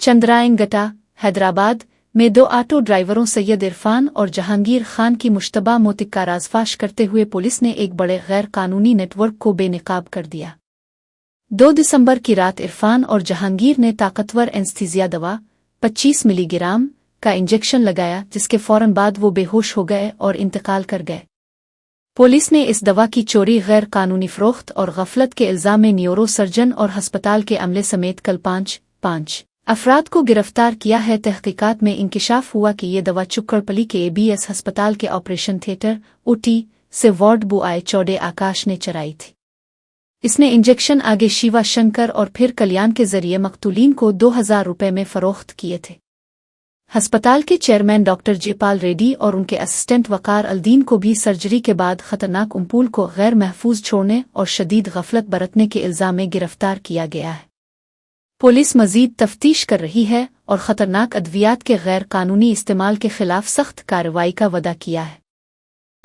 चंद्रायनगटा, हैदराबाद में 2 ऑटो ड्राइवरों सैयद इरफान और जहांगीर खान की मुश्तबा मौत का राज़फाश करते हुए पुलिस ने एक बड़े गैर कानूनी नेटवर्क को बेनकाब कर दिया। 2 दिसंबर की रात इरफान और जहांगीर ने ताकतवर एनेस्थीसिया दवा 25 मिलीग्राम का इंजेक्शन लगाया, जिसके फौरन बाद वो बेहोश हो गए और इंतकाल कर गए। पुलिस ने इस दवा की चोरी, गैर कानूनी फ़रोख्त और गफलत के इल्ज़ाम में न्यूरो सर्जन और अस्पताल के अमले समेत कल 5 अफराद को गिरफ्तार किया है। तहकीकात में इंकिशाफ हुआ कि ये दवा चुक्कड़पली के ABS अस्पताल के ऑपरेशन थिएटर OT से वार्ड बॉय चौड़े आकाश ने चराई थी। इसने इंजेक्शन आगे शिवा शंकर और फिर कल्याण के जरिए मकतूलीन को 2000 रुपये में फरोख्त किए थे। अस्पताल के चेयरमैन डॉक्टर जयपाल रेड्डी और उनके असिस्टेंट वकार अल्दीन को भी सर्जरी के बाद खतरनाक उम्पूल को गैर महफूज छोड़ने और शदीद गफलत बरतने के इल्ज़ाम में गिरफ्तार किया गया है। पुलिस मजीद तफ्तीश कर रही है और खतरनाक अद्वियात के गैर कानूनी इस्तेमाल के खिलाफ सख्त कार्रवाई का वदा किया है।